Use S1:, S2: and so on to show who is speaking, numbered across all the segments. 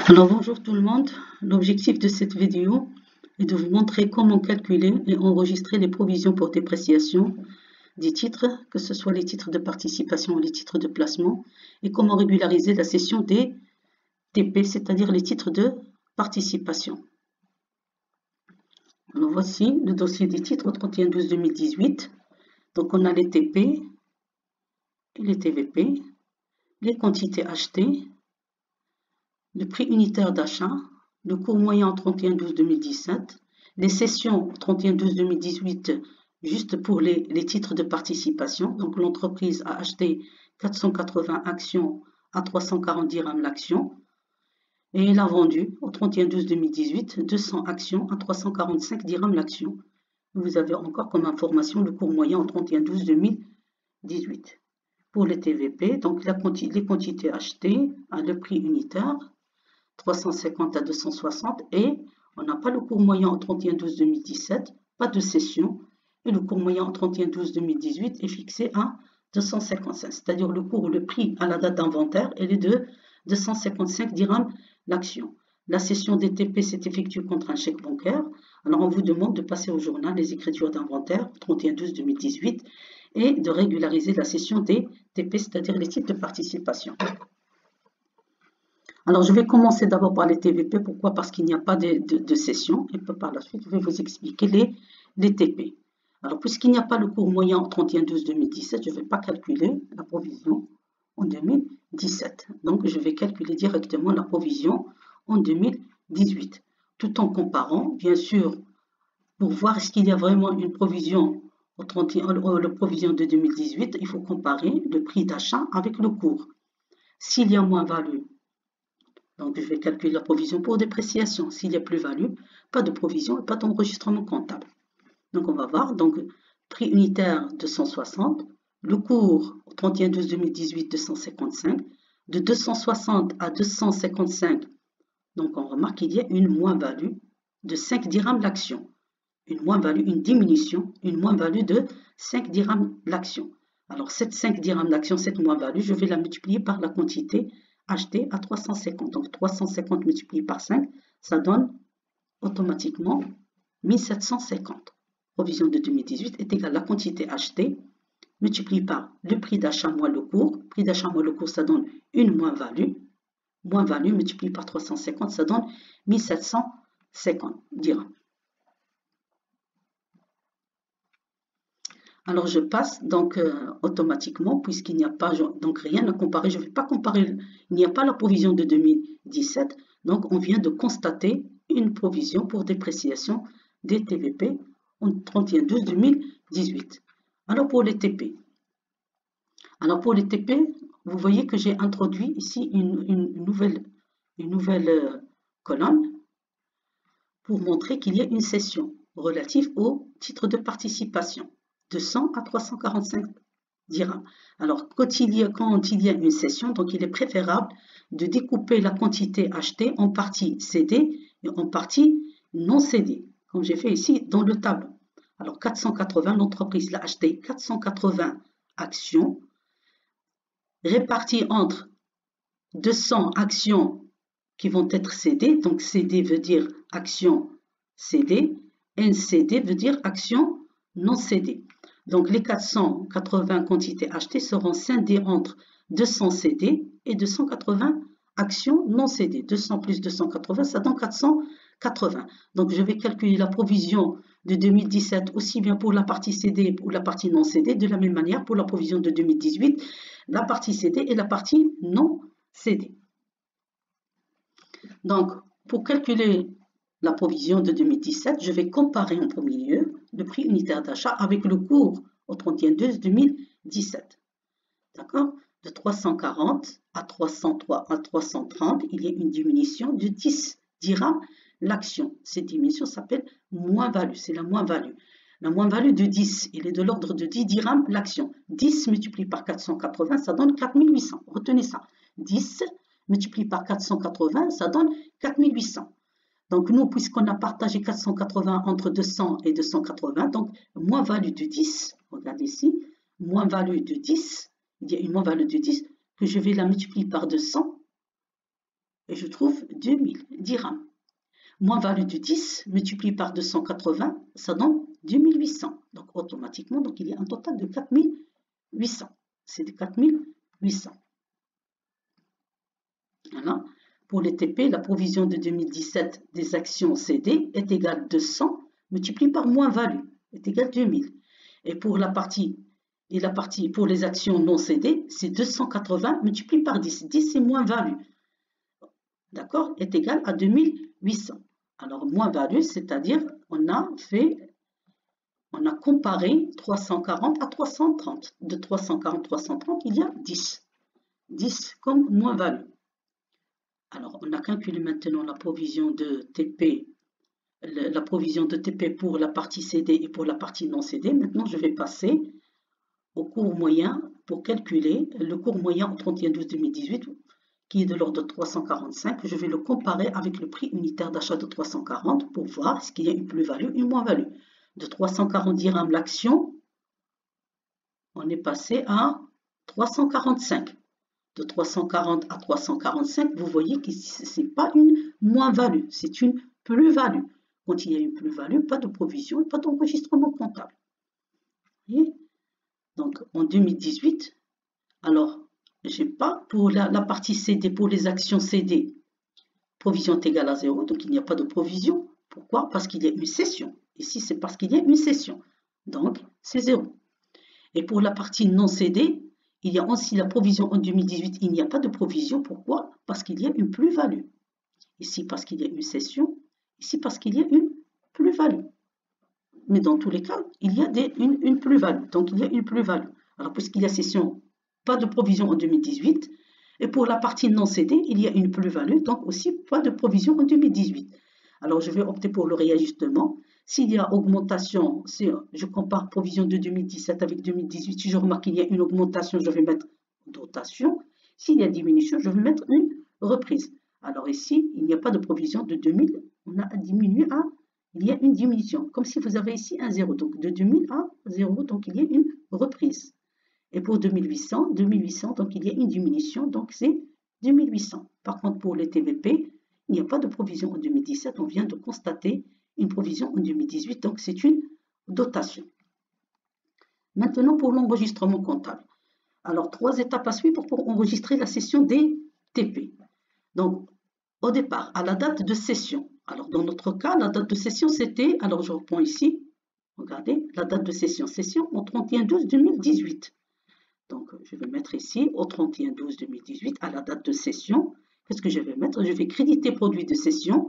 S1: Alors bonjour tout le monde, l'objectif de cette vidéo est de vous montrer comment calculer et enregistrer les provisions pour dépréciation des titres, que ce soit les titres de participation ou les titres de placement, et comment régulariser la cession des TP, c'est-à-dire les titres de participation. Alors voici le dossier des titres au 31/12/2018. Donc on a les TP et les TVP, les quantités achetées, le prix unitaire d'achat, le cours moyen au 31/12/2017, les cessions au 31/12/2018 juste pour les titres de participation. Donc l'entreprise a acheté 480 actions à 340 dirhams l'action et elle a vendu au 31/12/2018 200 actions à 345 dirhams l'action. Vous avez encore comme information le cours moyen au 31/12/2018. Pour les TVP, donc les quantités achetées à le prix unitaire 350 à 260 et on n'a pas le cours moyen au 31/12/2017, pas de cession et le cours moyen au 31/12/2018 est fixé à 255, c'est-à-dire le prix à la date d'inventaire elle est de 255 dirhams l'action. La cession des TP s'est effectuée contre un chèque bancaire. Alors on vous demande de passer au journal les écritures d'inventaire 31/12/2018 et de régulariser la cession des TP, c'est-à-dire les titres de participation. Alors, je vais commencer d'abord par les TVP. Pourquoi? Parce qu'il n'y a pas de cession. Et par la suite, je vais vous expliquer les TP. Alors, puisqu'il n'y a pas le cours moyen au 31/12/2017, je ne vais pas calculer la provision en 2017. Donc, je vais calculer directement la provision en 2018. Tout en comparant, bien sûr, pour voir est-ce qu'il y a vraiment une provision la provision de 2018, il faut comparer le prix d'achat avec le cours. S'il y a moins-value, donc, je vais calculer la provision pour dépréciation. S'il y a plus-value, pas de provision et pas d'enregistrement comptable. Donc, on va voir. Donc, prix unitaire 260, le cours au 31/12/2018 255, de 260 à 255. Donc, on remarque qu'il y a une moins-value de 5 dirhams l'action. Une moins-value, une diminution, une moins-value de 5 dirhams l'action. Alors, cette 5 dirhams d'action, cette moins-value, je vais la multiplier par la quantité achetée à 350. Donc, 350 multiplié par 5, ça donne automatiquement 1750. Provision de 2018 est égale à la quantité achetée multiplié par le prix d'achat moins le cours. Prix d'achat moins le cours, ça donne une moins-value. Moins-value multiplié par 350, ça donne 1750 dirhams. Alors, je passe donc automatiquement, puisqu'il n'y a pas donc rien à comparer. Je ne vais pas comparer, il n'y a pas la provision de 2017. Donc, on vient de constater une provision pour dépréciation des TVP en 31/12/2018. Alors, pour les TP. Alors, pour les TP, vous voyez que j'ai introduit ici une nouvelle colonne pour montrer qu'il y a une cession relative au titre de participation. De 100 à 345 dirhams. Alors, quand il y a une cession, donc il est préférable de découper la quantité achetée en partie cédée et en partie non cédée, comme j'ai fait ici dans le tableau. Alors, 480, l'entreprise l'a acheté 480 actions réparties entre 200 actions qui vont être cédées. Donc, cédée veut dire action cédée, NCD veut dire action non cédée. Donc, les 480 quantités achetées seront scindées entre 200 cédées et 280 actions non cédées. 200 plus 280, ça donne 480. Donc, je vais calculer la provision de 2017 aussi bien pour la partie cédée ou la partie non cédée. De la même manière, pour la provision de 2018, la partie cédée et la partie non cédée. Donc, pour calculer la provision de 2017, je vais comparer en premier lieu le prix unitaire d'achat avec le cours au 31/12/2017. D'accord? De 340 à 303 à 330, il y a une diminution de 10 dirhams l'action. Cette diminution s'appelle moins-value, c'est la moins-value. La moins-value de 10, il est de l'ordre de 10 dirhams l'action. 10 multiplié par 480, ça donne 4800. Retenez ça. 10 multiplié par 480, ça donne 4800. Donc, nous, puisqu'on a partagé 480 entre 200 et 280, donc moins-value de 10, regardez ici, moins-value de 10, il y a une moins-value de 10 que je vais la multiplier par 200 et je trouve 2000 dirhams. Moins-value de 10 multiplié par 280, ça donne 2800. Donc automatiquement, donc, il y a un total de 4800. C'est de 4800. Voilà. Pour les TP, la provision de 2017 des actions CD est égale à 200 multiplié par moins-value est égale à 2000. Et pour la partie pour les actions non cédées, c'est 280 multiplié par 10. 10 c'est moins-value. D'accord, est égal à 2800. Alors, moins-value, c'est-à-dire on a comparé 340 à 330. De 340 à 330, il y a 10. 10 comme moins-value. Alors, on a calculé maintenant la provision de TP, pour la partie CD et pour la partie non CD. Maintenant, je vais passer au cours moyen pour calculer le cours moyen au 31/12/2018 qui est de l'ordre de 345. Je vais le comparer avec le prix unitaire d'achat de 340 pour voir s'il y a une plus-value, une moins-value. De 340 dirhams l'action, on est passé à 345. De 340 à 345, vous voyez que ce n'est pas une moins-value, c'est une plus-value. Quand il y a une plus-value, pas de provision et pas d'enregistrement comptable. Vous voyez? Donc, en 2018, alors, j'ai pas pour la partie CD, pour les actions CD, provision est égale à 0, donc il n'y a pas de provision. Pourquoi? Parce qu'il y a une cession. Ici, c'est parce qu'il y a une cession. Donc, c'est 0. Et pour la partie non CD, il y a aussi la provision en 2018, il n'y a pas de provision. Pourquoi? Parce qu'il y a une plus-value. Ici, parce qu'il y a une cession. Ici, parce qu'il y a une plus-value. Mais dans tous les cas, il y a une plus-value. Donc, il y a une plus-value. Alors, puisqu'il y a cession, pas de provision en 2018. Et pour la partie non cédée, il y a une plus-value, donc aussi pas de provision en 2018. Alors, je vais opter pour le réajustement. S'il y a augmentation, si je compare provision de 2017 avec 2018, si je remarque qu'il y a une augmentation, je vais mettre dotation. S'il y a diminution, je vais mettre une reprise. Alors ici, il n'y a pas de provision de 2000, on a diminué à, il y a une diminution, comme si vous avez ici un 0. Donc de 2000 à 0, donc il y a une reprise. Et pour 2800, donc il y a une diminution, donc c'est 2800. Par contre, pour les TVP, il n'y a pas de provision en 2017, on vient de constater une provision en 2018, donc c'est une dotation. Maintenant, pour l'enregistrement comptable. Alors, 3 étapes à suivre pour enregistrer la cession des TP. Donc, au départ, à la date de cession. Alors, dans notre cas, la date de cession, c'était, alors je reprends ici, regardez, la date de cession au 31/12/2018. Donc, je vais mettre ici au 31/12/2018 à la date de cession. Qu'est-ce que je vais mettre? Je vais créditer produit de cession,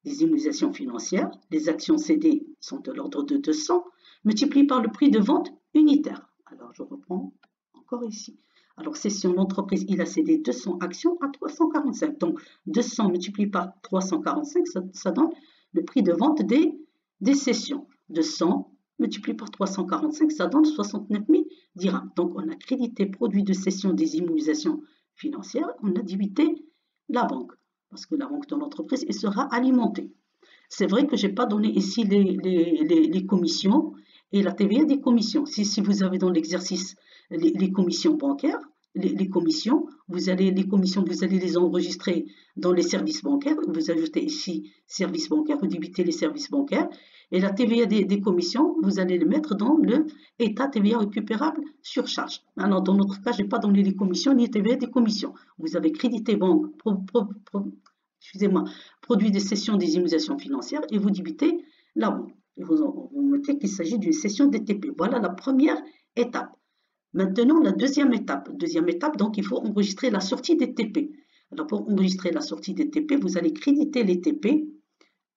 S1: des immunisations financières. Les actions cédées sont de l'ordre de 200, multiplié par le prix de vente unitaire. Alors, je reprends encore ici. Alors, cession, l'entreprise, il a cédé 200 actions à 345. Donc, 200 multiplié par 345, ça donne le prix de vente des cessions. 200 multiplié par 345, ça donne 69 000 dirhams. Donc, on a crédité produit de cession des immunisations financières, on a débité la banque, parce que la banque de l'entreprise sera alimentée. C'est vrai que je n'ai pas donné ici les commissions et la TVA des commissions. Si vous avez dans l'exercice les commissions bancaires, les commissions, vous allez les enregistrer dans les services bancaires. Vous ajoutez ici services bancaires, vous débitez les services bancaires. Et la TVA des commissions, vous allez le mettre dans le état TVA récupérable sur charge. Alors, dans notre cas, je n'ai pas donné les commissions ni TVA des commissions. Vous avez crédité banque, produit de cession des immunisations financières et vous débitez la banque. Et vous mettez qu'il s'agit d'une cession des TP. Voilà la première étape. Maintenant, la deuxième étape. Donc il faut enregistrer la sortie des TP. Alors, pour enregistrer la sortie des TP, vous allez créditer les TP.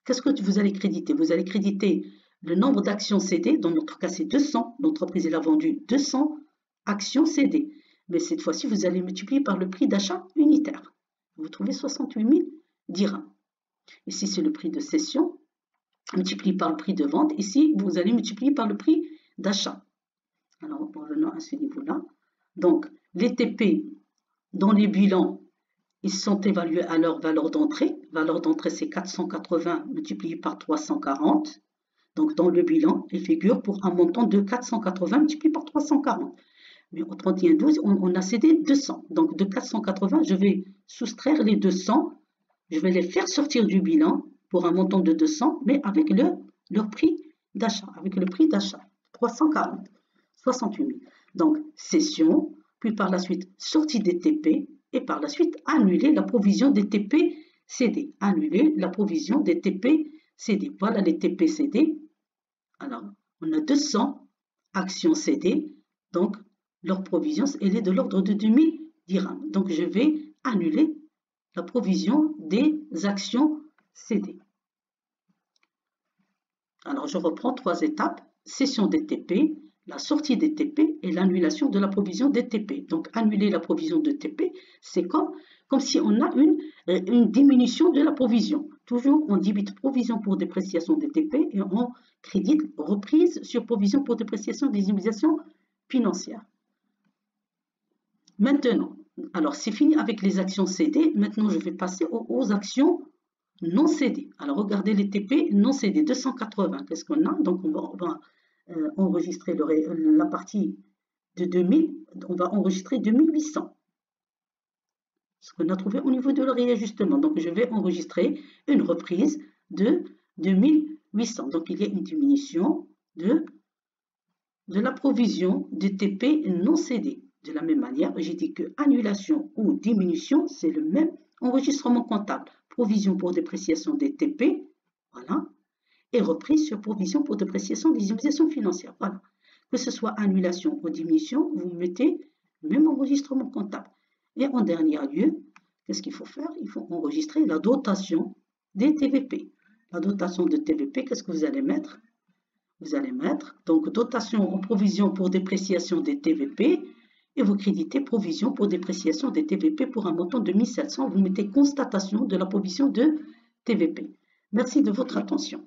S1: Qu'est-ce que vous allez créditer? Vous allez créditer le nombre d'actions cédées. Dans notre cas, c'est 200. L'entreprise, elle a vendu 200 actions cédées. Mais cette fois-ci, vous allez multiplier par le prix d'achat unitaire. Vous trouvez 68 000 dirhams. Ici, c'est le prix de cession, multiplié par le prix de vente. Ici, vous allez multiplier par le prix d'achat. Alors, revenons à ce niveau-là. Donc, les TP dans les bilans, ils sont évalués à leur valeur d'entrée. Valeur d'entrée, c'est 480 multiplié par 340. Donc, dans le bilan, ils figurent pour un montant de 480 multiplié par 340. Mais au 31/12, on a cédé 200. Donc, de 480, je vais soustraire les 200 je vais les faire sortir du bilan pour un montant de 200, mais avec leur prix d'achat, avec le prix d'achat, 340, 68 000. Donc, cession, puis par la suite, sortie des TP, et par la suite, annuler la provision des TP CD. Annuler la provision des TP CD. Voilà les TP CD. Alors, on a 200 actions CD, donc leur provision, elle est de l'ordre de 2000 dirhams. Donc, je vais annuler la provision des actions CD. Alors, je reprends 3 étapes. Cession des TP, la sortie des TP et l'annulation de la provision des TP. Donc, annuler la provision de TP, c'est comme si on a une diminution de la provision. Toujours, on débite provision pour dépréciation des TP et on crédite reprise sur provision pour dépréciation des immobilisations financières. Maintenant, alors c'est fini avec les actions CD. Maintenant, je vais passer aux actions non cédées. Alors, regardez les TP non cédées, 280. Qu'est-ce qu'on a? Donc, on va enregistrer la partie de 2000. On va enregistrer 2800. Ce qu'on a trouvé au niveau de le réajustement. Donc, je vais enregistrer une reprise de 2800. Donc, il y a une diminution de la provision de TP non cédée. De la même manière, j'ai dit que annulation ou diminution, c'est le même enregistrement comptable. Provision pour dépréciation des TP, voilà, et reprise sur provision pour dépréciation des immobilisations financières, voilà. Que ce soit annulation ou diminution, vous mettez le même enregistrement comptable. Et en dernier lieu, qu'est-ce qu'il faut faire? Il faut enregistrer la dotation des TVP. La dotation de TVP, qu'est-ce que vous allez mettre? Vous allez mettre donc dotation en provision pour dépréciation des TVP et vous créditez provision pour dépréciation des TVP pour un montant de 1700. Vous mettez constatation de la provision de TVP. Merci de votre attention.